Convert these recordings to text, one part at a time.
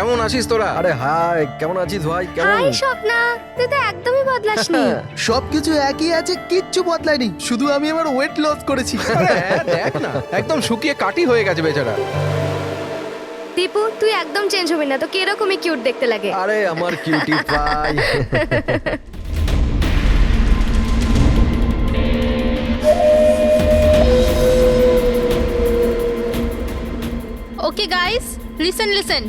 কেমন আছিস তোরা? আরে হাই, কেমন আছিস ভাই? কেমন? হাই স্বপ্না, তুই তো একদমই বদলাসনি। সবকিছু একই আছে, কিচ্ছু বদলায়নি, শুধু আমি আমার ওয়েট লস করেছি। আরে হ্যাঁ, দেখ না, একদম শুকিয়ে কাটি হয়ে গেছে বেচারা। দীপু, তুই একদম চেঞ্জ হবি না, তো কিরকমই কিউট দেখতে লাগে। আরে আমার cutie pie. Okay guys, listen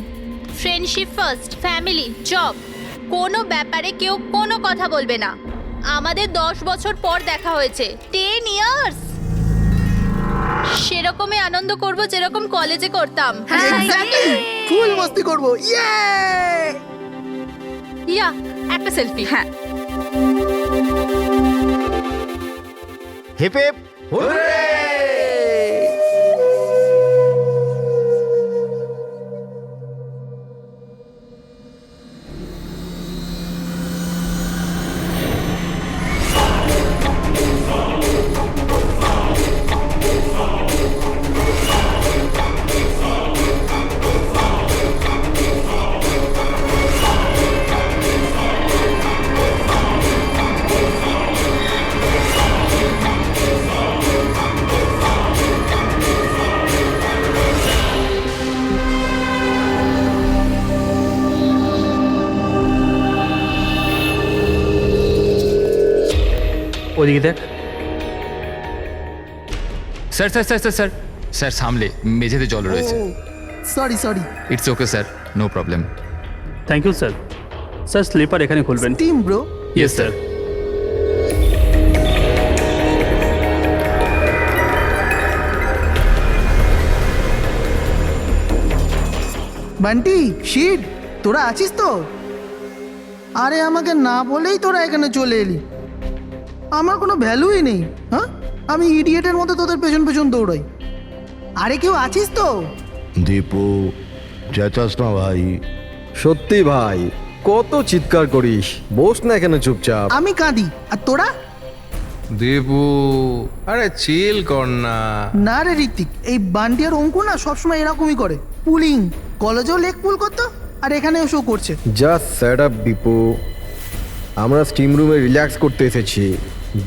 friendship first, family, job, কোনো ব্যাপারে কেউ কোনো কথা বলবে না। আমাদের 10 বছর পর দেখা হয়েছে, 10 ইয়ার্স। সেরকমই আনন্দ করব যেরকম কলেজে করতাম। এক্স্যাক্টলি, ফুল মস্তি করব। ইয়ে! ইয়া, একটা সেলফি। হ্যাঁ, হিপ হিপ হুররে! ওদিকে দেখ। Sir sir sir sir sir sir সামলে মেঝেতে জল রয়েছে। Sorry sorry. It's okay sir, no problem. Thank you sir. Sir slipper এখানে খুলবেন। Team bro. Yes sir. Bunty, shit, তোরা আছিস তো? আরে আমাকে না বলেই তোরা এখানে চলে এলি। আমার কোনো ভ্যালুই নেই। হ্যাঁ, আমি ইডিয়েটের মতো তোদের পেছন পেছন দৌড়াই। আরে কেউ আছিস তো? দীপু, চেঁচাস না ভাই। সত্যি ভাই, কত চিৎকার করিস। বস না এখানে চুপচাপ। আমি কাঁদি আর তোরা? দেবু, আরে চিল কর না। না রে ঋত্বিক, এই বান্টি আর অঙ্কুর না সবসময় এরকমই করে। পুলিং, কলেজেও লেগ পুল করতো আর এখানেও শো করছে। জাস্ট সেট আপ দীপু, আমরা স্টিম রুমে রিল্যাক্স করতে এসেছি,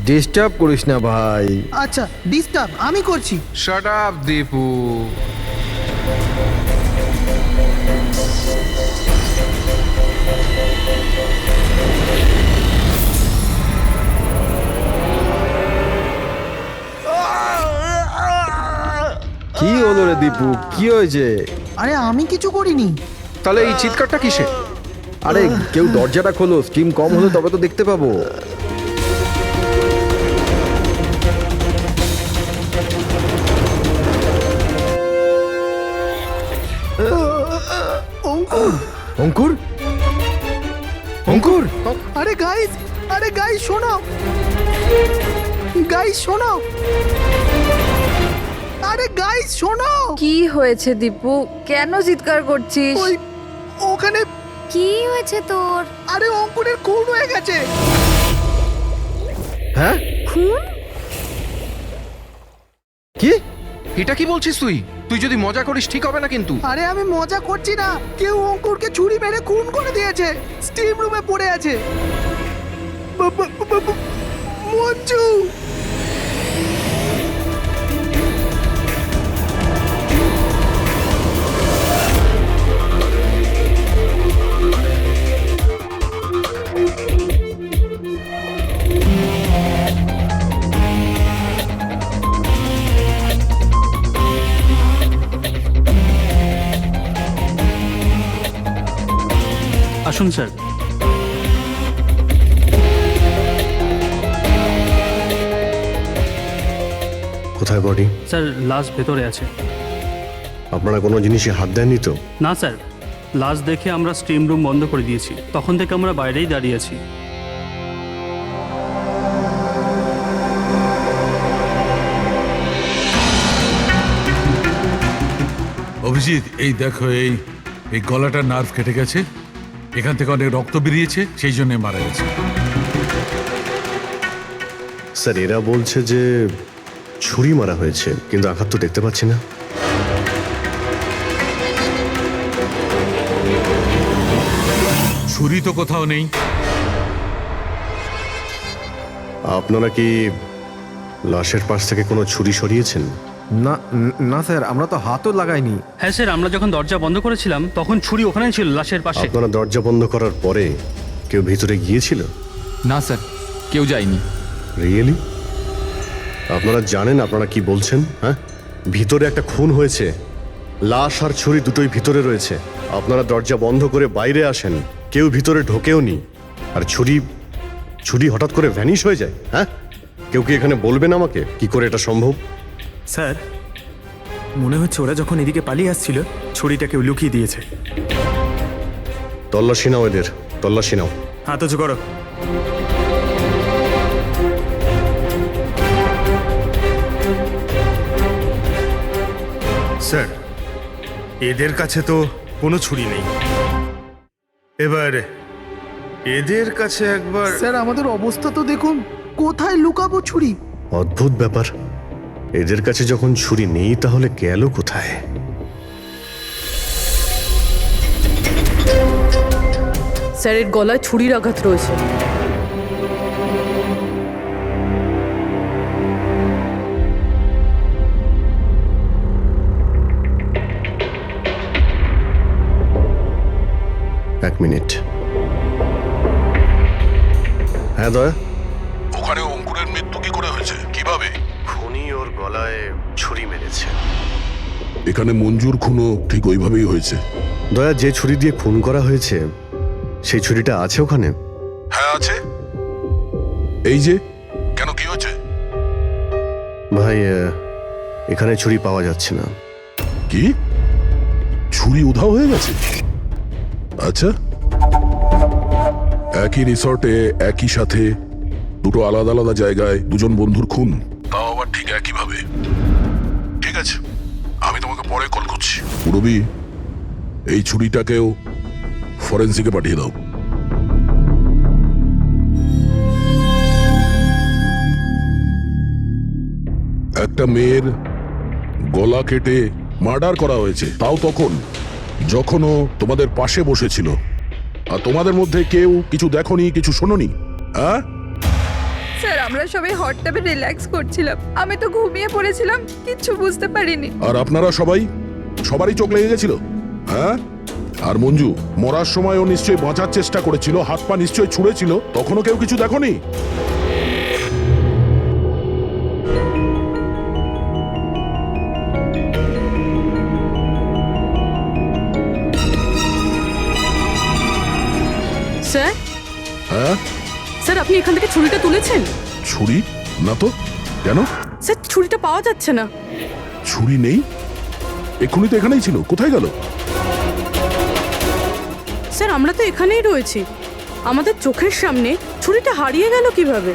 ডিস্টার্ব করিস না ভাই। আচ্ছা, ডিস্টার্ব আমি করছি। Shut up Dipu. কি হলো রে দীপু, কি হয়েছে? আরে আমি কিছু করিনি। তাহলে এই চিৎকারটা কিসে? আরে কেউ দরজাটা খোলো, স্টিম কম হলে তবে তো দেখতে পাবো। অঙ্কুর, অঙ্কুর, অঙ্কুর! আরে গাইস, আরে গাইস শোনো, গাইস শোনো, আরে গাইস শোনো। কি হয়েছে দীপু, কেন চিৎকার করছিস? ওই ওখানে, কি হয়েছে তোর? আরে অঙ্কুরের খুন হয়ে গেছে। হ্যাঁ? খুন? কি? এটা কি বলছিস তুই? তুই যদি মজা করিস ঠিক হবে না কিন্তু। আরে আমি মজা করছি না, কেউ অঙ্কুরকে ছুরি মেরে খুন করে দিয়েছে। স্টিম রুমে পড়ে আছে। মঞ্জু! আসুন স্যার। কোথায় বডি? স্যার লাশ ভেতরে আছে। আপনারা কোনো জিনিসে হাত দেননি তো? না স্যার, লাশ দেখে আমরা স্টিম রুম বন্ধ করে দিয়েছি, তখন থেকে আমরা বাইরেই দাঁড়িয়ে আছি। অভিজিৎ, এই দেখো, এই এই গলাটার নার্ভ কেটে গেছে, এখান থেকে অনেক রক্ত বেরিয়েছে, সেই জন্য মারা গেছে। স্যার এরা বলছে যে ছুরি মারা হয়েছে, কিন্তু আঘাত তো দেখতে পাচ্ছি না। ছুরি তো কোথাও নেই। আপনারা কি লাশের পাশ থেকে কোনো ছুরি সরিয়েছেন? না না স্যার, আমরা তো হাতও লাগাইনি। হ্যাঁ স্যার, আমরা যখন দরজা বন্ধ করেছিলাম তখন ছুরি ওখানেই ছিল লাশের পাশে। আপনারা দরজা বন্ধ করার পরে কেউ ভিতরে গিয়েছিল? না স্যার, কেউ যায়নি। রিয়েলি? আপনারা জানেন আপনারা কি বলছেন? হ্যাঁ, ভিতরে একটা খুন হয়েছে, লাশ আর ছুরি দুটোই ভিতরে রয়েছে। আপনারা দরজা বন্ধ করে বাইরে আসেন, কেউ ভিতরে ঢোকেও নি, আর ছুরি হঠাৎ করে ভ্যানিশ হয়ে যায়। হ্যাঁ, কেউ কি এখানে বলবেন আমাকে কি করে এটা সম্ভব? স্যার, মনে হচ্ছে ওরা যখন এদিকে পালিয়ে আসছিল ছুরিটা কেউ লুকিয়ে দিয়েছে। তল্লাশি নাও এদের, তল্লাশি নাও। হাত উঁচু করো। স্যার, এদের কাছে তো কোনো ছুরি নেই। এবার এদের কাছে একবার। স্যার আমাদের অবস্থা তো দেখুন, কোথায় লুকাবো ছুরি? অদ্ভুত ব্যাপার, এদের কাছে যখন ছুরি নেই তাহলে গেল কোথায়? স্যার, এর গলায় ছুরির আঘাত রয়েছে। এক মিনিট। হ্যাঁ দয়া, ওখানে অঙ্কুরের মৃত্যু কি করে হয়েছে, কিভাবে? খুনি ওর গলায় ছুরি মেরেছে। এখানে মঞ্জুর খুনও ঠিক ওইভাবেই হয়েছে। দয়া, যে ছুরি দিয়ে খুন করা হয়েছে সেই ছুরিটা আছে ওখানে? হ্যাঁ আছে। এই যে, কেন কি হয়েছে? ভাই, এখানে ছুরি পাওয়া যাচ্ছে না। কি, ছুরি উধাও হয়ে গেছে? আচ্ছা, একই রিসর্টে একই সাথে দুটো আলাদা আলাদা জায়গায় দুজন বন্ধুর খুন, তাও আবার ঠিক একইভাবে। ঠিক আছে, আমি তোমাকে পরে কল করছি। পুরবি, এই ছুরিটাকেও ফরেন্সিকে পাঠিয়ে দাও। একটা মেয়ের গলা কেটে মার্ডার করা হয়েছে, তাও তখন যখন ও তোমাদের পাশে বসেছিল, আর তোমাদের মধ্যে কেউ কিছু দেখোনি, কিছু শোনোনি। হ্যাঁ স্যার, আমরা সবাই হট টাবে রিল্যাক্স করছিলাম, আমি তো ঘুমিয়ে পড়েছিলাম, কিচ্ছু বুঝতে পারিনি। আর আপনারা সবারই চোখ লেগে গেছিল। হ্যাঁ, আর মঞ্জু মরার সময় ও নিশ্চয়ই বাঁচার চেষ্টা করেছিল, হাত পা নিশ্চয়ই ছুঁড়েছিল, তখনও কেউ কিছু দেখোনি? স্যার, হ্যাঁ, স্যার আপনি এখান থেকে ছুরিটা তুলেছেন? ছুরি না তো। কেন? স্যার, ছুরিটা পাওয়া যাচ্ছে না। ছুরি নেই? এক্ষুনি তো এখানেই ছিল, কোথায় গেল? স্যার, আমরা তো এখানেই রয়েছি, আমাদের চোখের সামনে ছুরিটা হারিয়ে গেল কিভাবে?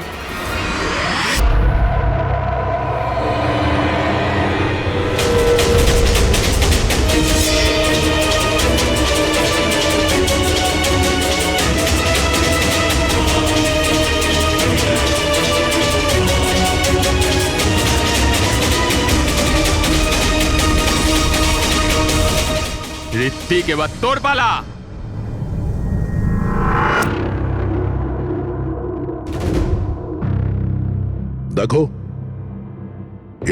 ঋত্বিক, এবার তোর পালা। দেখো,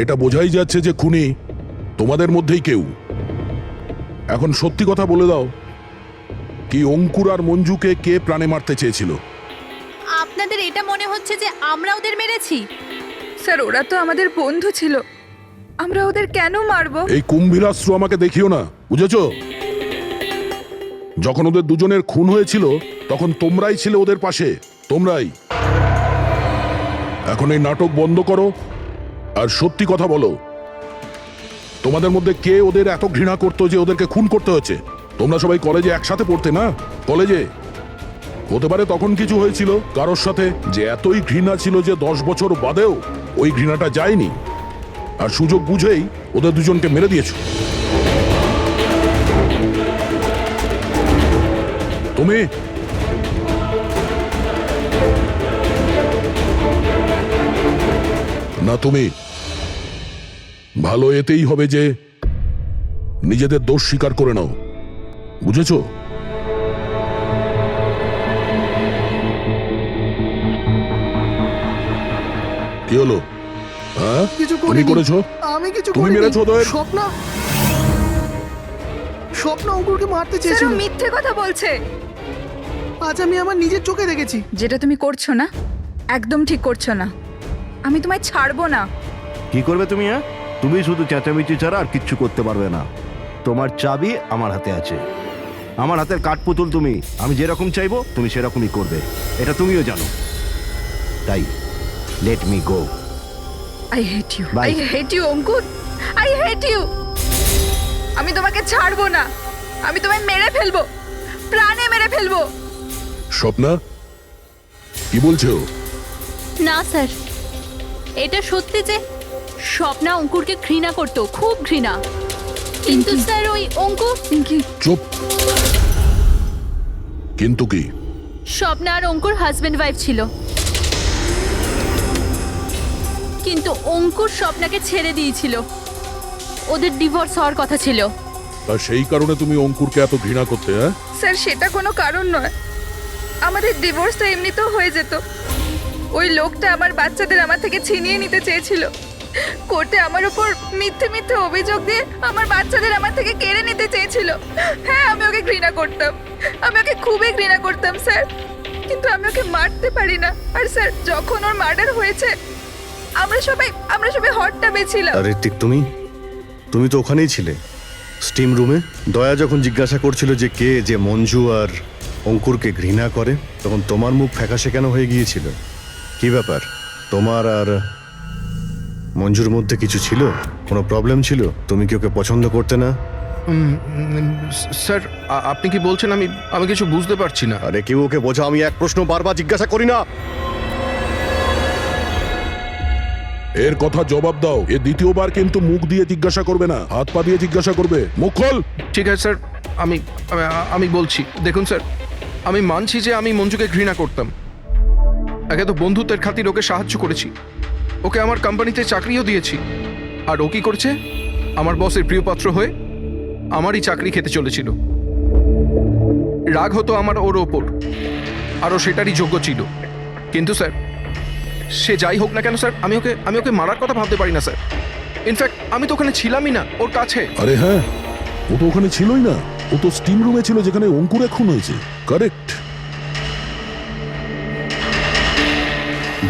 এটা বোঝাই যাচ্ছে যে খুনি তোমাদের মধ্যেই কেউ। এখন সত্যি কথা বলে দাও, কি অঙ্কুর আর মঞ্জুকে কে প্রাণে মারতে চেয়েছিল? আপনাদের এটা মনে হচ্ছে যে আমরা ওদের মেরেছি? স্যার, ওরা তো আমাদের বন্ধু ছিল, আমরা ওদের কেন মারবো? এই কুম্ভীরাস্ত্র আমাকে দেখিও না, বুঝেছো? যখন ওদের দুজনের খুন হয়েছিল তখন তোমরাই ছিলে ওদের পাশে, তোমরাই। এখন এই নাটক বন্ধ করো আর সত্যি কথা বলো, তোমাদের মধ্যে কে ওদের এত ঘৃণা করতো যে ওদেরকে খুন করতে হয়েছে? তোমরা সবাই কলেজে একসাথে পড়তে না? কলেজে হতে পারে তখন কিছু হয়েছিল কারোর সাথে, যে এতই ঘৃণা ছিল যে 10 বছর বাদেও ওই ঘৃণাটা যায়নি, আর সুযোগ বুঝেই ওদের দুজনকে মেরে দিয়েছো। তুমি না, তুমি ভালো এতেই হবে যে নিজেদের দোষ স্বীকার করে নাও, বুঝেছো? কি হলো? হ্যাঁ কিছু তুমি করিনি করেছো? আমি কিছু তুমি করিনি। মেরেছো ওদের? স্বপ্ন অঙ্কুরকে মারতে স্যার চেয়েছিল। ও মিথ্যে কথা বলছে। আজ আমি আমার নিজের চোখে দেখেছি। যেটা তুমি করছো না একদম ঠিক করছো না। আমি তোমায় ছাড়বো না। কি করবে তুমি? হ্যাঁ, তুমি শুধু চেঁচামেচি ছাড়া আর কিচ্ছু করতে পারবে না। তোমার চাবি আমার হাতে আছে, আমার হাতের কাঠপুতুল তুমি। আমি যেরকম চাইবো তুমি সেরকমই করবে, এটা তুমিও জানো। তাই let me go. I hate you, Bye. I hate you Ankur, I hate you. আমি তোমাকে ছাড়বো না, আমি তোমায় মেরে ফেলবো, প্রাণে মেরে ফেলবো। স্বপ্না কি বলছো? না স্যার, এটা সত্যি যে স্বপ্না অঙ্কুরকে ঘৃণা করতো, খুব ঘৃণা। কিন্তু স্যার ওই অঙ্কুর পিঙ্কি, চুপ। কিন্তু কি? স্বপ্না আর অঙ্কুর হাজবেন্ড ওয়াইফ ছিল, কিন্তু অঙ্কুর স্বপ্নাকে ছেড়ে দিয়েছিল। ওদের ডিভোর্স হওয়ার কথা ছিল। আর সেই কারণে তুমি অঙ্কুরকে এত ঘৃণা করতে? হ্যাঁ, স্যার সেটা কোনো কারণ নয়। আমাদের ডিভোর্সটা এমনিতেও হয়ে যেত। ওই লোকটা আমার বাচ্চাদের আমার থেকে ছিনিয়ে নিতে চেয়েছিল। কোর্টে আমার উপর মিথ্যে মিথ্যে অভিযোগ দিয়ে আমার বাচ্চাদের আমার থেকে কেড়ে নিতে চেয়েছিল। হ্যাঁ, আমি ওকে ঘৃণা করতাম, আমি ওকে খুবই ঘৃণা করতাম স্যার। কিন্তু আমি ওকে মারতে পারি না। আর স্যার যখন ওর মার্ডার হয়েছে আমরা সবাই হট টাবে ছিলাম। আর ঋত্বিক, তুমি তো ওখানেই ছিলে, স্টিম রুমে। দয়া যখন জিজ্ঞাসা করছিল যে কে যে মঞ্জু আর অঙ্কুরকে ঘৃণা করে, তখন তোমার মুখ ফ্যাকাশে কেন হয়ে গিয়েছিল? কি ব্যাপার? তোমার আর মঞ্জুর মধ্যে কিছু ছিল? কোনো প্রবলেম ছিল? তুমি কি ওকে পছন্দ করতে না? স্যার আপনি কি বলছেন? আমি কিছু বুঝতে পারছি না। আরে কেউ ওকে বোঝা, আমি এক প্রশ্ন বারবার জিজ্ঞাসা করি না। এর কথা জবাব দাও। এ দ্বিতীয়বার কিন্তু মুখ দিয়ে জিজ্ঞাসা করবে না, হাত পা দিয়ে জিজ্ঞাসা করবে। মুখ খোল। ঠিক আছে স্যার, আমি বলছি। দেখুন স্যার, আমি মানছি যে আমি মঞ্জুকে ঘৃণা করতাম। একে তো বন্ধুত্বের খাতির ওকে সাহায্য করেছি, ওকে আমার কোম্পানিতে চাকরিও দিয়েছি। আর ও কি করছে? আমার বসের প্রিয়পাত্র হয়ে আমারই চাকরি খেতে চলেছিল। রাগ হতো আমার ওর ওপর, আর ও সেটারই যোগ্য ছিল। কিন্তু স্যার, সে যাই হোক না কেন স্যার, আমি ওকে মারার কথা ভাবতে পারি না স্যার। ইনফ্যাক্ট আমি তো ওখানে ছিলামই না ওর কাছে। আরে হ্যাঁ, ও তো ওখানে ছিলই না। ও তো স্টিম রুমে ছিল যেখানে অঙ্কুর খুন হয়েছে। কারেক্ট।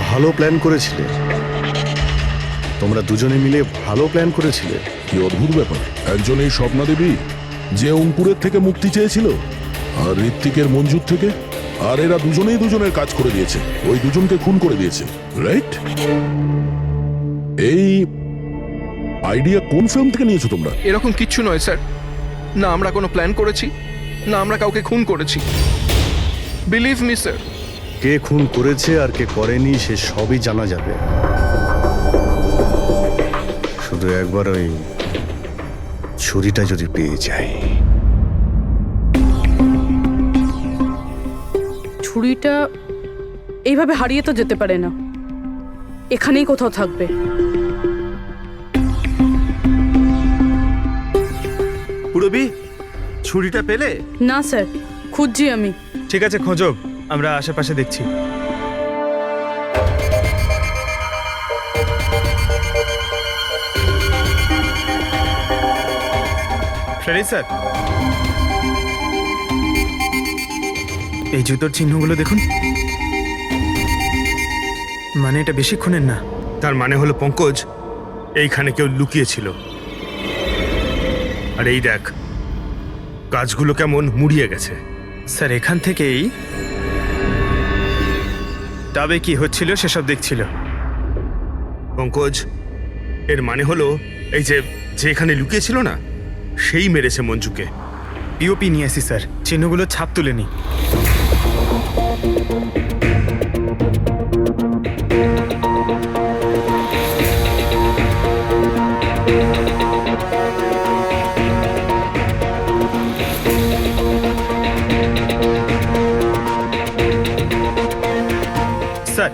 ভালো প্ল্যান করেছিলে, তোমরা দুজনে মিলে ভালো প্ল্যান করেছিলে। কি অদ্ভুত ব্যাপার! একজন এই স্বপ্না দেবী যে অঙ্কুরের থেকে মুক্তি চেয়েছিল, আর ঋত্বিকের মঞ্জুর থেকে। আর এরা দুজনেই দুজনের কাজ করে দিয়েছে, ওই দুজনকে খুন করে দিয়েছে, রাইট? এই আইডিয়া কোন ফিল্ম থেকে নিয়েছো তোমরা? এরকম কিচ্ছু নয় স্যার। না আমরা কোনো প্ল্যান করেছি, না আমরা কাউকে খুন করেছি। Believe me sir. কে খুন করেছে আর কে করেনি সে সবই জানা যাবে। শুধু একবার ওই ছুরিটা যদি পেয়ে যায়। ছুরিটা এইভাবে হারিয়ে তো যেতে পারে না, এখানেই কোথাও থাকবে। পুরবি, ছুরিটা পেলে? না স্যার, খুঁজছি আমি। ঠিক আছে, খোঁজো, আমরা আশেপাশে দেখছি। সরি স্যার, এই জুতোর চিহ্নগুলো দেখুন। মানে এটা বেশিক্ষণের না। তার মানে হলো পঙ্কজ এইখানে কেউ লুকিয়েছিল। আর এই দেখ, গাছগুলো কেমন মুড়িয়ে গেছে। স্যার এখান থেকেই তবে কি হচ্ছিল সেসব দেখছিল। পঙ্কজ, এর মানে হলো এই যে এখানে লুকিয়েছিল না, সেই মেরেছে মঞ্জুকে। পিওপি নিয়ে আসি স্যার, চিহ্নগুলো ছাপ তুলে নি। স্যার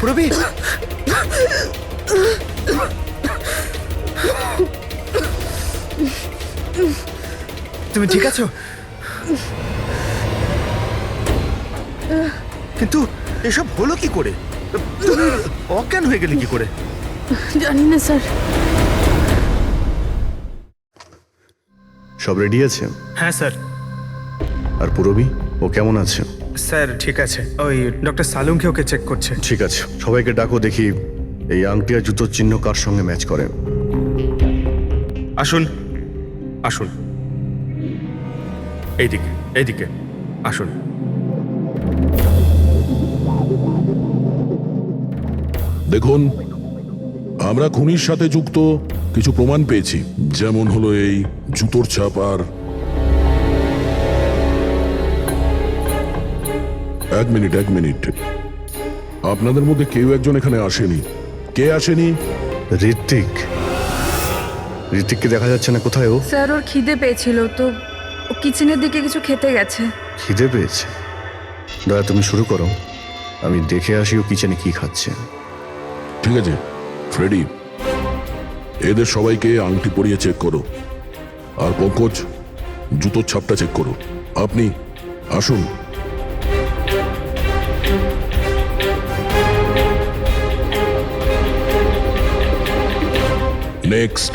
পুরবি তুমি ঠিক আছো? কিন্তু এসব হলো কি করে? তুমি অজ্ঞান হয়ে গেলে কি করে? জানি না স্যার। সব রেডি আছে? হ্যাঁ স্যার। আর পুরবি, ও কেমন আছে? স্যার ঠিক আছে, ওই ডক্টর সালুংকে ওকে চেক করছে। ঠিক আছে, সবাইকে ডাকো, দেখি এই আংটি আর জুতোর চিহ্ন কার সঙ্গে ম্যাচ করে। আসুন আসুন, এইদিকে এইদিকে আসুন। দেখুন, আমরা খুনির সাথে যুক্ত কিছু প্রমাণ পেয়েছি, যেমন হলো এই জুতোর ছাপ। আর এক মিনিট, আপনাদের মধ্যে কেউ একজন এখানে আসেনি। কে আসেনি? ঋত্বিককে দেখা যাচ্ছে না, কোথায় ও? স্যার ওর খিদে পেয়েছিল তো ও কিচেনের দিকে কিছু খেতে গেছে। খিদে পেয়েছে? দয়া, তুমি শুরু করো, আমি দেখে আসি ও কিচেনে কি খাচ্ছে। ঠিক আছে ফ্রেডি, এদের সবাইকে আংটি পরিয়ে চেক করো। আর পঙ্কজ, জুতোর ছাপটা চেক করো। আপনি আসুন। নেক্সট।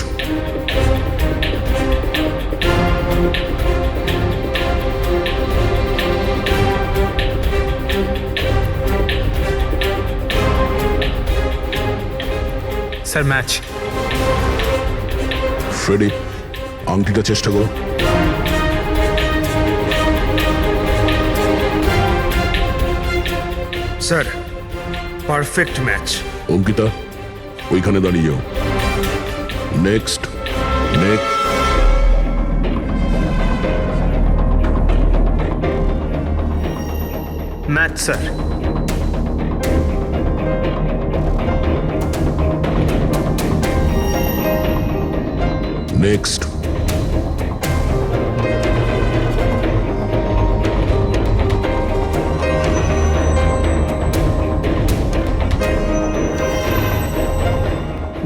Sir match. ফ্রেডি, আংটিটা চেষ্টা করো। Sir, perfect match. অঙ্কিতা, ওইখানে দাঁড়িয়ে যাও। নেক্সট। Match sir. নেক্সট।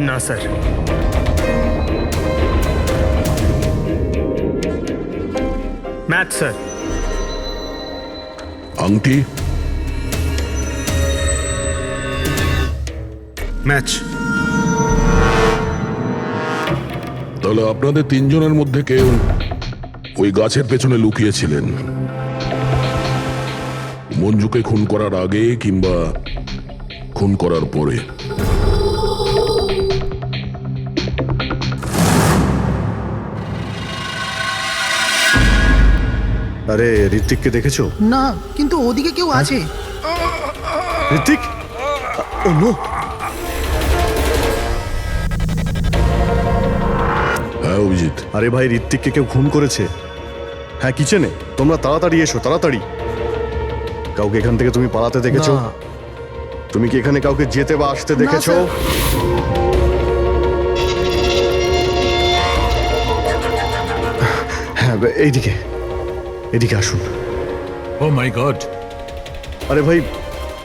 না স্যার। Match sir. আংটি। ম্যাচ। তাহলে আপনাদের তিনজনের মধ্যে কেউ ওই গাছের পেছনে লুকিয়েছিলেন, মঞ্জুকে খুন করার আগে কিংবা খুন করার পরে। আরে, ঋত্বিককে দেখেছো? না, কিন্তু ওদিকে কেউ আছে। ঋত্বিক, ও নো। হ্যাঁ অভিজিৎ। আরে ভাই, ঋত্বিককে কেউ খুন করেছে। হ্যাঁ, কিচেনে। তোমরা তাড়াতাড়ি এসো, তাড়াতাড়ি। কাউকে এখান থেকে তুমি পালাতে দেখেছো? না। তুমি কি এখানে কাউকে যেতে বা আসতে দেখেছো? স্যার। হ্যাঁ, এদিকে আসুন। ও মাই গড। আরে ভাই,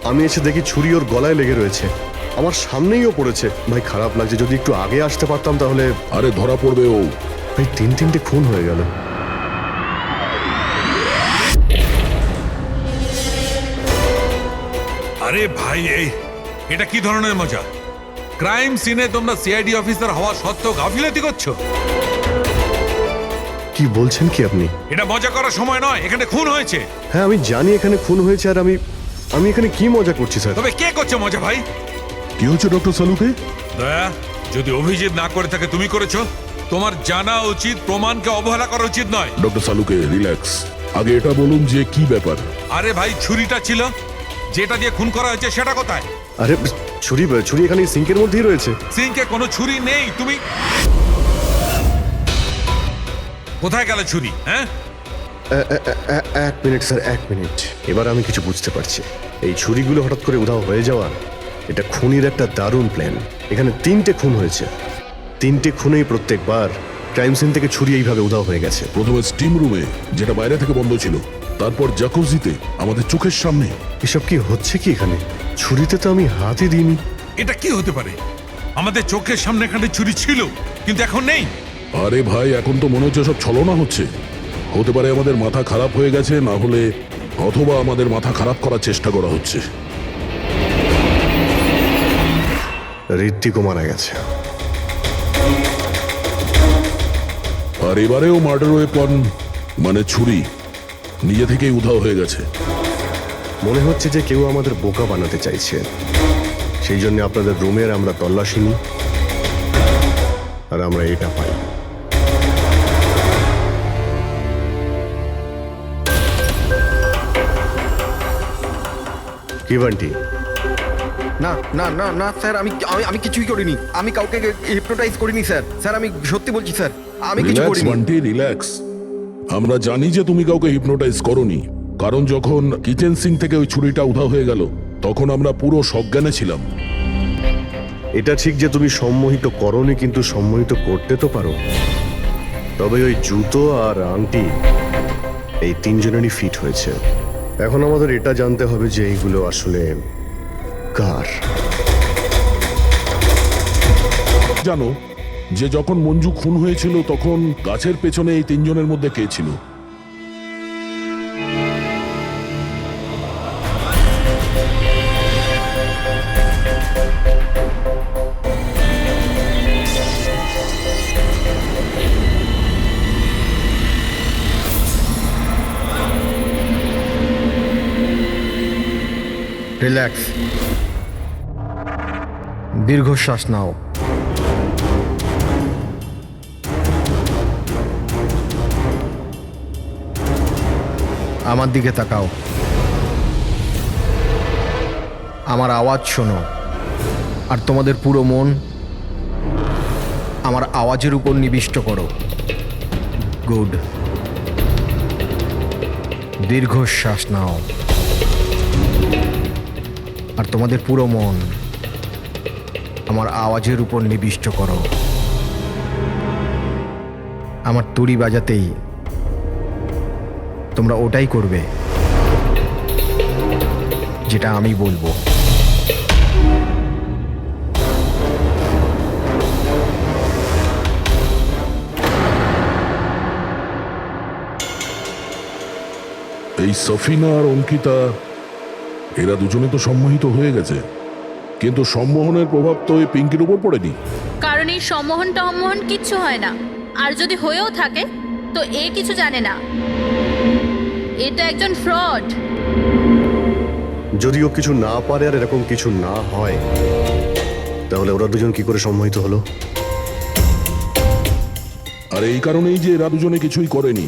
আমি এসে দেখি ছুরি ওর গলায় লেগে রয়েছে, আমার সামনেই ও পড়েছে। ভাই, খারাপ লাগছে, যদি একটু আগে আসতে পারতাম তাহলে। আরে ধরা পড়বে ও। ভাই, তিনটে খুন হয়ে গেল। আরে ভাই, এটা কি ধরনের মজা? ক্রাইম সিনে তোমরা সিআইডি অফিসার হওয়া সত্ত্বেও গাফিলতি করছো। কি বলছেন কি আপনি? এটা মজা করার সময় নয়, এখানে খুন হয়েছে। হ্যাঁ, আমি জানি এখানে খুন হয়েছে, আর আমি এখানে কি মজা করছি স্যার? তবে কে করছে মজা ভাই? কি হচ্ছে ডক্টর সালুকে? দয়া, যদি অভিজিৎ না করে থাকে তুমি করেছো। তোমার জানা উচিত প্রমাণকে অবহেলা করা উচিত নয়। ডক্টর সালুকে রিল্যাক্স, আগে এটা বলুন যে কি ব্যাপার। আরে ভাই, ছুরিটা ছিল, যেটা দিয়ে খুন করা হয়েছে সেটা কোথায়? আরে ছুরি এখানে সিঙ্কের মধ্যেই রয়েছে। সিঙ্কে কোনো ছুরি নেই। তুমি কোথায় গেল ছুরি? হ্যাঁ, এক মিনিট স্যার, 1 মিনিট। এবার আমি কিছু বুঝতে পারছি। এই ছুরিগুলো হঠাৎ করে উধাও হয়ে যাওয়া, এটা খুনির একটা দারুণ প্ল্যান। এখানে 3টে খুন হয়েছে, 3টে খুনেই প্রত্যেকবার ক্রাইম সিন থেকে ছুরি এইভাবে উধাও হয়ে গেছে। প্রথমে স্টিম রুমে, যেটা বাইরে থেকে বন্ধ ছিল, তারপর জাকুজিতে আমাদের চোখের সামনে। এসব কি হচ্ছে কি এখানে? ছুরিতে তো আমি হাতই দিইনি। এটা কি হতে পারে? আমাদের চোখের সামনে এখানে ছুরি ছিল, কিন্তু এখন নেই। আরে ভাই, এখন তো মনে হচ্ছে সব ছলনা হচ্ছে। হতে পারে আমাদের মাথা খারাপ হয়ে গেছে, না হলে অথবা আমাদের মাথা খারাপ করার চেষ্টা করা হচ্ছে। ঋত্বিকও মারা গেছে। আর এবারেও মার্ডার ওয়েপন মানে ছুরি নিজে থেকেই উধাও হয়ে গেছে। মনে হচ্ছে যে কেউ আমাদের বোকা বানাতে চাইছে। সেই জন্য আপনাদের রুমের আমরা তল্লাশি নিই, আর আমরা এটা পাই। কি বান্টি? না না না না স্যার, আমি আমি আমি কিছুই করিনি। আমি কাউকে হিপনোটাইজ করিনি স্যার। স্যার আমি সত্যি বলছি স্যার, আমি কিছু রিল্যাক্স করিনি। বান্টি, রিল্যাক্স। আমরা জানি যে তুমি কাউকে হিপনোটাইজ করোনি, কারণ যখন কিচেন সিং থেকে ওই ছুরিটা উধাও হয়ে গেল তখন আমরা পুরো সজ্ঞানে ছিলাম। এটা ঠিক যে তুমি সম্মোহিত করনি, কিন্তু সম্মোহিত করতে তো পারো। তবে ওই জুতো আর আংটি এই তিনজনেরই ফিট হয়েছে। এখন আমাদের এটা জানতে হবে যে এইগুলো আসলে কার। জানো যে যখন মঞ্জু খুন হয়েছিল তখন গাছের পেছনে এই তিনজনের মধ্যে কে ছিল? রিল্যাক্স, দীর্ঘশ্বাস নাও। আমার দিকে তাকাও, আমার আওয়াজ শোনো, আর তোমাদের পুরো মন আমার আওয়াজের উপর নিবিষ্ট করো। গুড। দীর্ঘশ্বাস নাও, আর তোমাদের পুরো মন আমার আওয়াজের উপর নিবিষ্ট করো। আমার তুড়ি বাজাতেই তোমরা ওটাই করবে যেটা আমি বলবো। এই সফিনা আর অঙ্কিতা এরা দুজনে তো সম্মোহিত হয়ে গেছে, কিন্তু সম্মোহনের প্রভাব তো এই পিঙ্কির উপর পড়েনি। কারণ এই সম্মোহন টম্মোহন কিচ্ছু হয় না, আর যদি হয়েও থাকে তো এ কিছু জানে না। এটা একজন ফ্রড। যদিও কিছু না পারে আর এরকম কিছু না হয়, তাহলে ওরা দুজন কি করে সম্মোহিত হলো? আর এই কারণেই যে এরা দুজনে কিছুই করেনি,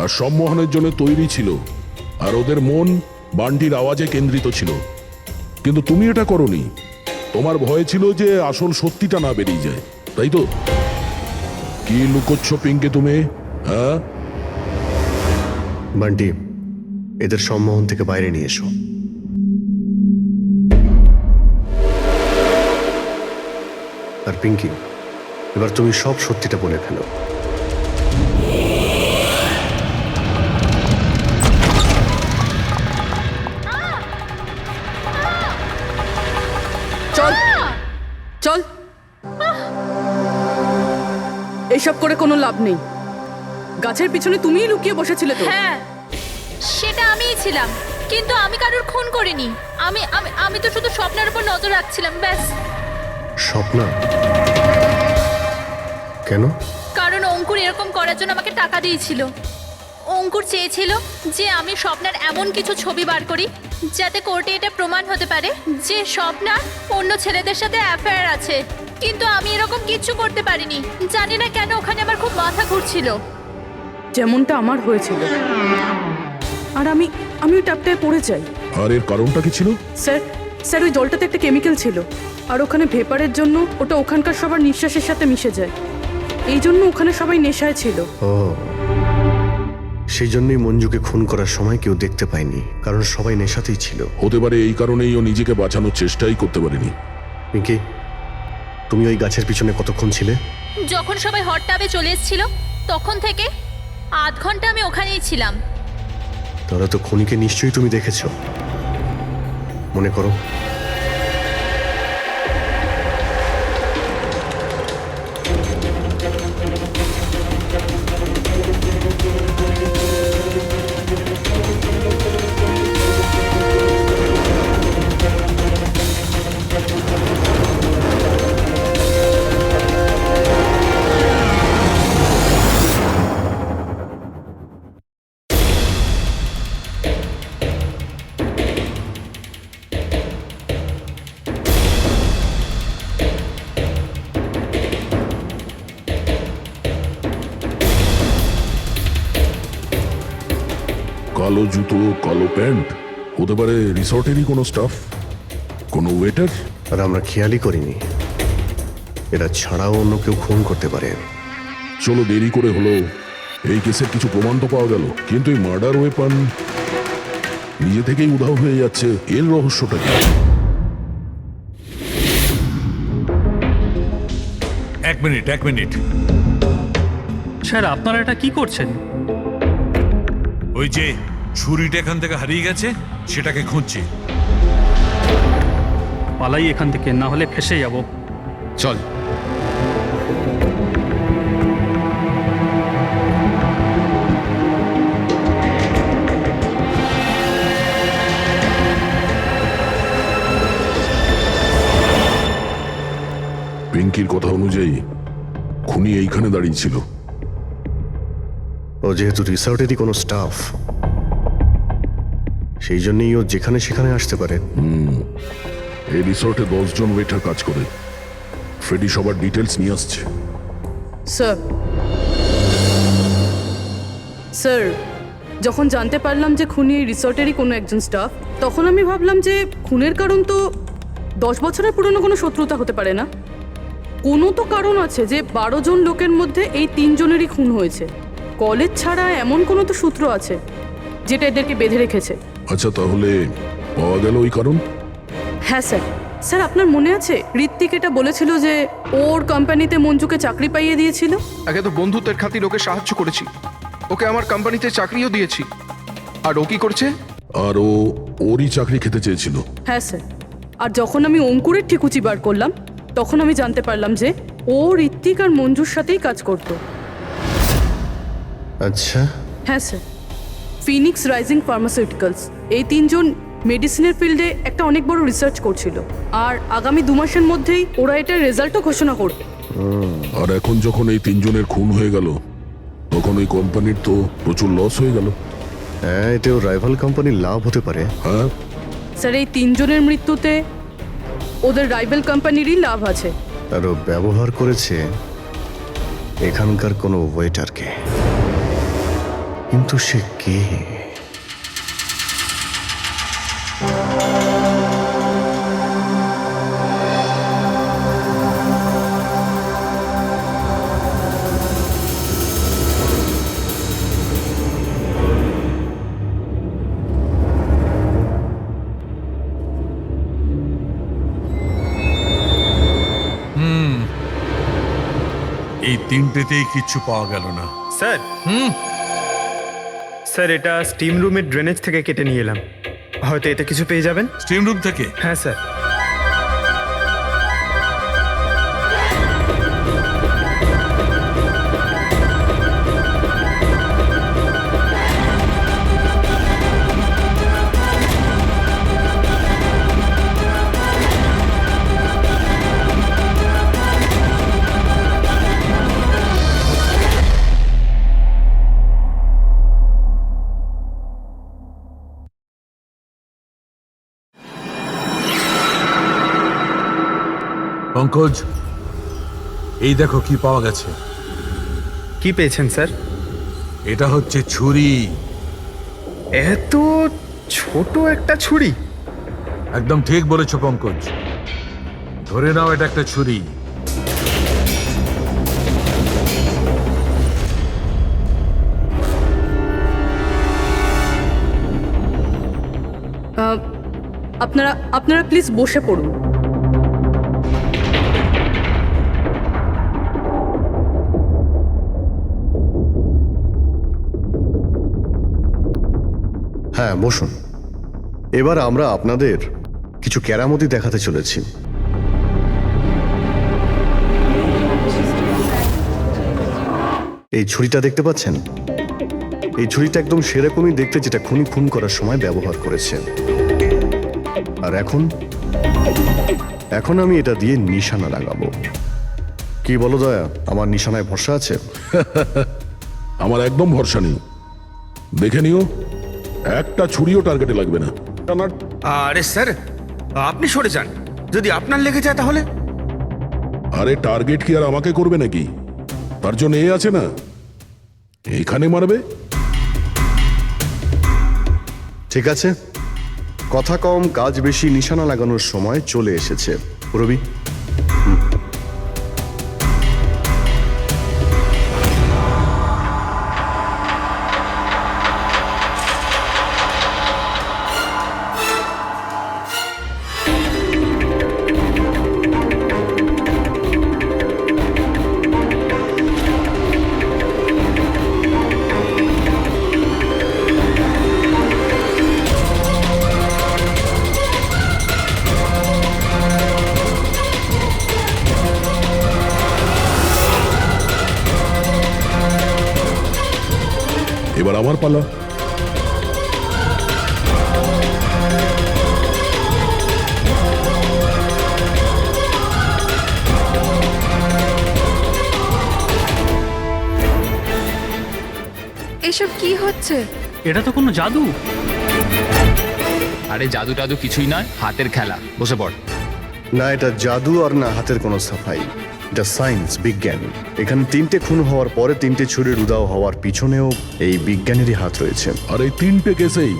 আর সম্মোহনের জন্য তৈরি ছিল, আর ওদের মন বান্টির আওয়াজে কেন্দ্রিত ছিল। কিন্তু তুমি এটা করনি, তোমার ভয় ছিল যে আসল সত্যিটা না বেরিয়ে যায়, তাই তো? কি লুকোচ্ছ পিঙ্কে তুমি? হ্যাঁ বান্টি, এদের সম্মোহন থেকে বাইরে নিয়ে এসো। আর পিঙ্কি, এবার তুমি সব সত্যিটা বলে ফেলো। চল চল, এইসব করে কোনো লাভ নেই। গাছের পিছনে তুমিই লুকিয়ে বসেছিলে তো? হ্যাঁ, সেটা আমিই ছিলাম, কিন্তু আমি কারোর খুন করিনি। আমি আমি আমি তো শুধু স্বপ্নের উপর নজর রাখছিলাম, ব্যাস। স্বপ্না? কেন? কারণ অঙ্কুর এরকম করার জন্য আমাকে টাকা দিয়েছিল। অঙ্কুর চেয়েছিল যে আমি স্বপ্নার এমন কিছু ছবি বার করি যাতে কোর্টে এটা প্রমাণ হতে পারে যে স্বপ্নার অন্য ছেলেদের সাথে অ্যাফেয়ার আছে। কিন্তু আমি এরকম কিছু করতে পারিনি। জানি না কেন ওখানে আমার খুব মাথা ঘুরছিল। যেমনটা আমার হয়েছিল। আর আমি ওই ট্যাপটায় পড়ে যাই। আর এর কারণটা কি ছিল? স্যার স্যার ওই জলটাতে একটা কেমিক্যাল ছিল, আর ওখানে ভেপারের জন্য ওটা ওখানকার সবার নিঃশ্বাসের সাথে মিশে যায়। এই জন্য ওখানে সবাই নেশায় ছিল। ও, সেই জন্যই মঞ্জুকে খুন করার সময় কেউ দেখতে পায়নি, কারণ সবাই নেশাতেই ছিল। হতে পারে এই কারণেই ও নিজেকে বাঁচানোর চেষ্টাই করতে পারেনি। পিঙ্কি, তুমি ওই গাছের পিছনে কতক্ষণ ছিলে? যখন সবাই হট টাবে চলে এসেছিল তখন থেকে আধ ঘন্টা আমি ওখানেই ছিলাম। তাহলে তো খুনিকে নিশ্চয়ই তুমি দেখেছ, মনে করো। কালো জুতো, কালো প্যান্ট, হতে পারে রিসর্টেরই কোনো স্টাফ, কোনো ওয়েটার। আর আমরা খেয়ালই করিনি এরা ছাড়াও অন্য কেউ খুন করতে পারে। চলো, দেরি করে হলো, এই কেসের কিছু প্রমাণ তো পাওয়া গেল, কিন্তু এই মার্ডার ওয়েপন নিজে থেকেই উধাও হয়ে যাচ্ছে, এর রহস্যটা কি? এক মিনিট। স্যার আপনারা এটা কি করছেন? ওই যে ছুরিটা এখান থেকে হারিয়ে গেছে, সেটাকে খুঁজছি। পালাই এখান থেকে, না হলে ফেসে যাব। চল। পিঙ্কির কথা অনুযায়ী খুনি এইখানে দাঁড়িয়ে ছিল। ও যেহেতু রিসর্টেরই কোনো স্টাফ, সেই জন্যই ও যেখানে সেখানে আসতে পারে। এই রিসর্টে 10 জন ওয়েটার কাজ করে। ফ্রেডি সবার ডিটেলস নিয়ে আসছে। স্যার, যখন জানতে পারলাম যে খুনি এই রিসর্টেরই কোনো একজন স্টাফ, তখন আমি ভাবলাম যে খুনের কারণ তো 10 বছরের পুরনো কোনো শত্রুতা হতে পারে না। কোনো তো কারণ আছে যে 12 জন লোকের মধ্যে এই 3 জনেরই খুন হয়েছে। কলেজ ছাড়া এমন কোনো তো সূত্র আছে যেটা এদেরকে বেঁধে রেখেছে। আচ্ছা, তাহলে পাওয়া গেল ওই কারণ? হ্যাঁ স্যার, আপনার মনে আছে ঋত্বিক এটা বলেছিল যে ওর কোম্পানিতে মঞ্জুকে চাকরি পাইয়ে দিয়েছিল? আগে তো বন্ধুত্বের খাতির ওকে সাহায্য করেছি, ওকে আমার কোম্পানিতে চাকরিও দিয়েছি। আর ও কি করছে? আর ওরই চাকরি খেতে চেয়েছিল। হ্যাঁ স্যার, আর যখন আমি অঙ্কুরের ঠিকুচি বার করলাম, তখন আমি জানতে পারলাম যে ও ঋত্বিক আর মঞ্জুর সাথেই কাজ করতো। আচ্ছা। হ্যাঁ স্যার, ফিনিক্স রাইজিং ফার্মাসিউটিক্যালস, এই 3 জন মেডিসিনের ফিল্ডে একটা অনেক বড় রিসার্চ করছিল, আর আগামী 2 মাসের মধ্যেই ওরা এটার রেজাল্টও ঘোষণা করবে। আর এখন যখন এই 3 জনের খুন হয়ে গেল, তখন ওই কোম্পানির তো প্রচুর লস হয়ে গেল। হ্যাঁ, এতেও রাইভাল কোম্পানির লাভ হতে পারে। হ্যাঁ স্যার, এই 3 জনের মৃত্যুতে ওদের রাইভাল কোম্পানিরই লাভ আছে। আর ও ব্যবহার করেছে এখানকার কোনো ওয়েটারকে। কিন্তু সে কে? এই 3টেতেই কিচ্ছু পাওয়া গেল না। স্যার, স্যার এটা স্টিম রুমের ড্রেনেজ থেকে কেটে নিয়ে এলাম, হয়তো এতে কিছু পেয়ে যাবেন। স্টিম রুম থেকে? হ্যাঁ স্যার। পঙ্কজ, এই দেখো কি পাওয়া গেছে। কি পেয়েছেন স্যার? এটা হচ্ছে ছুরি। এত ছোট একটা ছুরি? একদম ঠিক বলেছো পঙ্কজ, ধরে নাও এটা একটা ছুরি। আপনারা প্লিজ বসে পড়ুন। হ্যাঁ বসুন। এবার আমরা আপনাদের কিছু কেরামতি দেখাতে চলেছি। এই ছুরিটা দেখতে পাচ্ছেন? এই ছুরিটা একদম সেরকমই দেখতে যেটা খুনি খুন করার সময় ব্যবহার করেছে। আর এখন আমি এটা দিয়ে নিশানা লাগাবো। কি বলো দয়া, আমার নিশানায় ভরসা আছে? আমার একদম ভরসা নেই। দেখে নিও, একটা ছুরিও টার্গেটে লাগবে না। আরে স্যার, আপনি সরে যান। যদি আপনার লেগে যায় তাহলে? আরে টার্গেট কি আর আমাকে করবে নাকি? তার জন্য এ আছে না, এখানে মারবে। ঠিক আছে, কথা কম কাজ বেশি, নিশানা লাগানোর সময় চলে এসেছে। রবি, এবার আমার পালা। এসব কি হচ্ছে? এটা তো কোনো জাদু। আরে জাদু টাদু কিছুই নয়, হাতের খেলা। বসে পড়। না এটা জাদু আর না হাতের কোনো সাফাই, এটা সায়েন্স, বিজ্ঞান। এখানে 3টে খুন হওয়ার পরে 3টে ছুরির উদাও হওয়ার পিছনেও এই বিজ্ঞানেরই হাত রয়েছে। আর এই 3টে কেসেই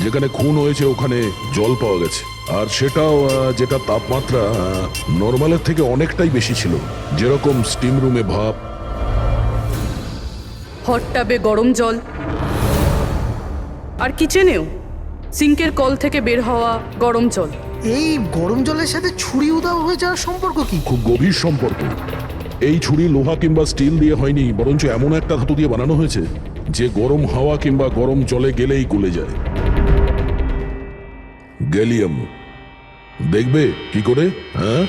যেখানে খুন হয়েছে ওখানে জল পাওয়া গেছে, আর সেটাও যেটা তাপমাত্রা নর্মালের থেকে অনেকটাই বেশি ছিল। যেরকম স্টিম রুমে ভাপ, হট টাবে গরম জল, আর কিচেনেও সিঙ্কের কল থেকে বের হওয়া গরম জল। এই গরম জলের সাথে ছুরি উদাও হয়ে যাওয়ার সম্পর্ক কি? খুব গভীর সম্পর্ক। এই ছুরি লোহা কিংবা স্টিল দিয়ে হয়নি, বরঞ্চ এমন একটা ধাতু দিয়ে বানানো হয়েছে যে গরম হাওয়া কিংবা গরম জলে গেলেই গলে যায়। গ্যালিয়াম। দেখবে কি করে? হ্যাঁ,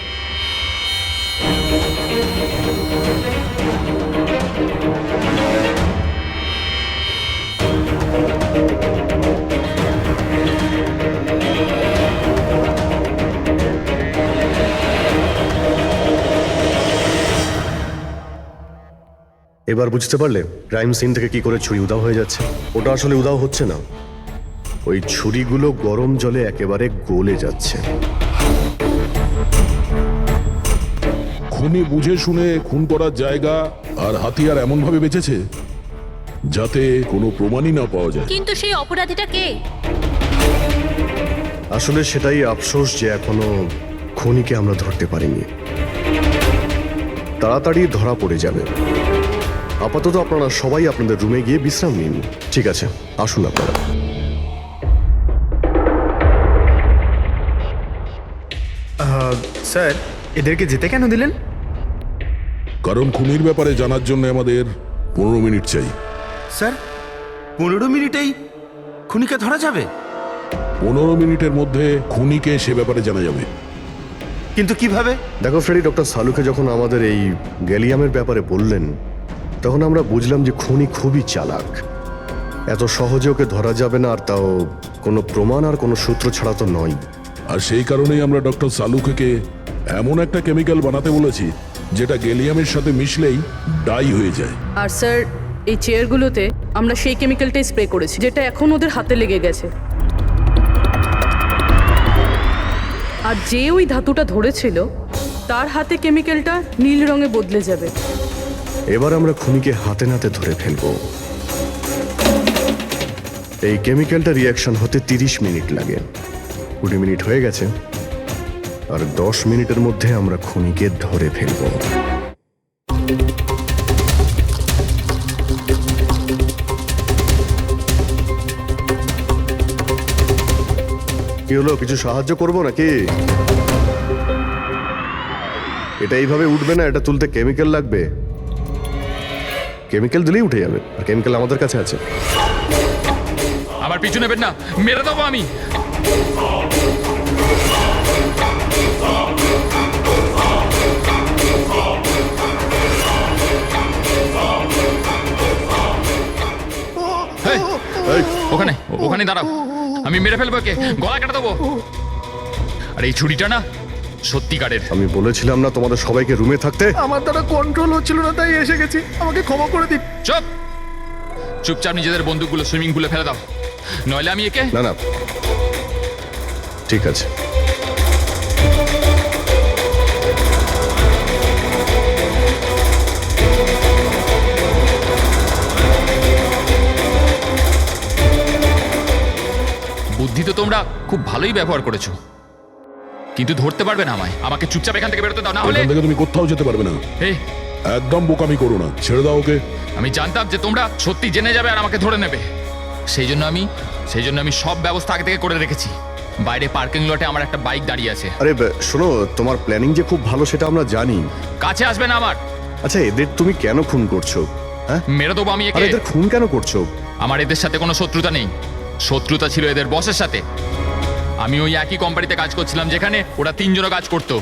এবার বুঝতে পারলে ক্রাইম সিন থেকে কি করে ছুরি উদাও হয়ে যাচ্ছে? ওটা আসলে উদাও হচ্ছে না, ওই ছুরিগুলো গরম জলে একেবারে গলে যাচ্ছে। খুনি বুঝে শুনে খুন করার জায়গা আর হাতিয়ার এমন ভাবে বেঁচেছে যাতে কোনো প্রমাণই না পাওয়া যায়। কিন্তু সেই অপরাধীটা কে? আসলে সেটাই আফসোস যে এখনো খুনিকে আমরা ধরতে পারিনি। তাড়াতাড়ি ধরা পড়ে যাবে। আপাতত আপনারা সবাই আপনাদের রুমে গিয়ে বিশ্রাম নিন। ঠিক আছে, আসুন আপনারা। স্যার, এদেরকে যেতে কেন দিলেন? কারণ খুনির ব্যাপারে জানার জন্য আমাদের 15 মিনিট চাই। স্যার, 15 মিনিটেই খুনিকে ধরা যাবে? 15 মিনিটের মধ্যে খুনিকে সে ব্যাপারে জানা যাবে। কিন্তু কিভাবে? দেখো ফ্রেডি, ডক্টর সালুকে যখন আমাদের এই গ্যালিয়ামের ব্যাপারে বললেন তখন আমরা বুঝলাম যে খুনি খুবই চালাক। এত সহজে ওকে ধরা যাবে না, আর তাও কোনো প্রমাণ আর কোনো সূত্র ছাড়া তো নয়। আর সেই কারণেই আমরা ডক্টর সালুকে এমন একটা কেমিক্যাল বানাতে বলেছি যেটা গ্যালিয়ামের সাথে মিশলেই ডাই হয়ে যায়। আর স্যার, এই চেয়ারগুলোতে আমরা সেই কেমিক্যালটাই স্প্রে করেছি যেটা এখন ওদের হাতে লেগে গেছে। আর যে ওই ধাতুটা ধরেছিল তার হাতে কেমিক্যালটা নীল রঙে বদলে যাবে। এবার আমরা খুনিকে হাতে নাতে ধরে ফেলবো। এই কেমিক্যালটা রিয়াকশন হতে 30 মিনিট লাগে। 20 মিনিট হয়ে গেছে, আর 10 মিনিটের মধ্যে আমরা খুনিকে ধরে ফেলবো। কি হলো, কিছু সাহায্য করবো নাকি? এটা এইভাবে উঠবে না, এটা তুলতে কেমিক্যাল লাগবে। কেমিক্যাল দিলেই উঠে যাবে, আর কেমিক্যাল আমাদের কাছে আছে। আমার আমার পিছু নেবেন না, মেরে দেবো আমি। এই, ওখানে ওখানে দাঁড়াও, আমি মেরে ফেলবো, কে গলা কেটে দেবো। আর এই ছুরিটা না সত্যিকারের। আমি বলেছিলাম না তোমাদের সবাইকে রুমে থাকতে? আমার দ্বারা কন্ট্রোল হচ্ছিল না, তাই এসে গেছি, আমাকে ক্ষমা করে দিন। চুপ, চুপচাপ নিজেদের বন্দুকগুলো সুইমিং পুলে ফেলে দাও, নইলে আমি একে। না না, ঠিক আছে। বুদ্ধি তো তোমরা খুব ভালোই ব্যবহার করেছো, কিন্তু ধরতে পারবে না আমায়। আমাকে চুপচাপ এখান থেকে বেরোতে দাও, না হলে এখান থেকে তুমি কোথাও যেতে পারবে না। এই, একদম বোকামি করো না, ছেড়ে দাও ওকে। আমি জানতাম যে তোমরা সত্যি জেনে যাবে আর আমাকে ধরে নেবে, সেই জন্য আমি সব ব্যবস্থা আগে থেকে করে রেখেছি। বাইরে পার্কিং লটে আমার একটা বাইক দাঁড়িয়ে আছে। আরে শোনো, তোমার প্ল্যানিং যে খুব ভালো সেটা আমরা জানি। কাছে আসবে না আমার। আচ্ছা, এদের তুমি কেন খুন করছো? হ্যাঁ, মেরে দেবো আমি একে। আরে এদের খুন কেন করছো? আমার এদের সাথে কোনো শত্রুতা নেই, শত্রুতা ছিল এদের বসের সাথে। আমি ওই একই কোম্পানিতে কাজ করছিলাম যেখানে ওরা 3 জনও কাজ করতো,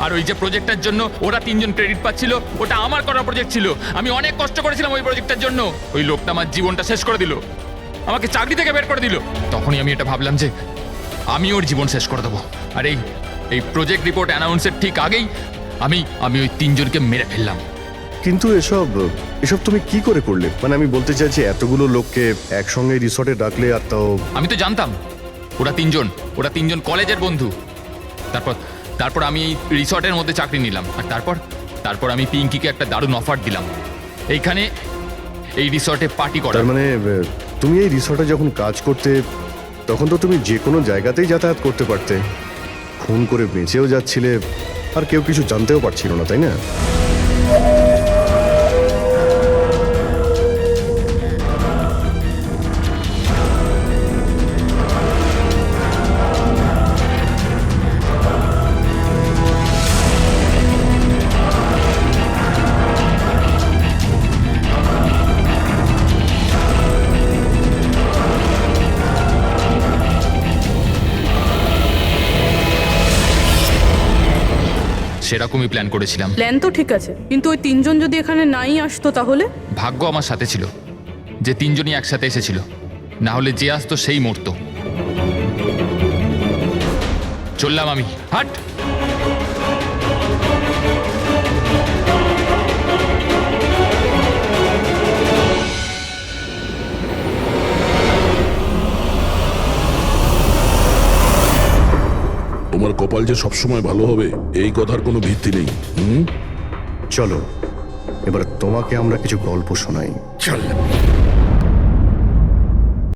আর ওই যে প্রজেক্টের জন্য ওরা 3 জন ক্রেডিট পাচ্ছিল, ওটা আমার করা প্রজেক্ট ছিল। আমি অনেক কষ্ট করেছিলাম ওই প্রজেক্টের জন্য। ওই লোকটা আমার জীবনটা শেষ করে দিল, আমাকে চাকরি থেকে বের করে দিল। তখনই আমি এটা ভাবলাম যে আমি ওর জীবন শেষ করে দেবো। আর এই প্রজেক্ট রিপোর্ট অ্যানাউন্সের ঠিক আগেই আমি ওই 3 জনকে মেরে ফেললাম। কিন্তু এসব তুমি কি করে করলে? মানে আমি বলতে চাইছি, এতগুলো লোককে একসঙ্গে রিসর্টে ডাকলে, আর তাও। আমি তো জানতাম ওরা 3 জন কলেজের বন্ধু। তারপর আমি এই রিসর্টের মধ্যে চাকরি নিলাম, আর তারপর আমি পিঙ্কিকে একটা দারুণ অফার দিলাম, এইখানে এই রিসর্টে পার্টি করার। তার মানে তুমি এই রিসর্টে যখন কাজ করতে, তখন তো তুমি যে কোনো জায়গাতেই যাতায়াত করতে পারতে, খুন করে বেঁচেও যাচ্ছিলে, আর কেউ কিছু জানতেও পারছিল না, তাই না? সেরকমই প্ল্যান করেছিলাম। প্ল্যান তো ঠিক আছে, কিন্তু ওই 3 জন যদি এখানে নাই আসতো তাহলে? ভাগ্য আমার সাথে ছিল যে 3 জনই একসাথে এসেছিল, না হলে যে আসতো সেই মরতো। চললাম আমি, হাট। তোমার কপাল যে সবসময় ভালো হবে এই কথার কোনো ভিত্তি নেই। চলো, এবার তোমাকে আমরা কিছু গল্প শোনাই। চল।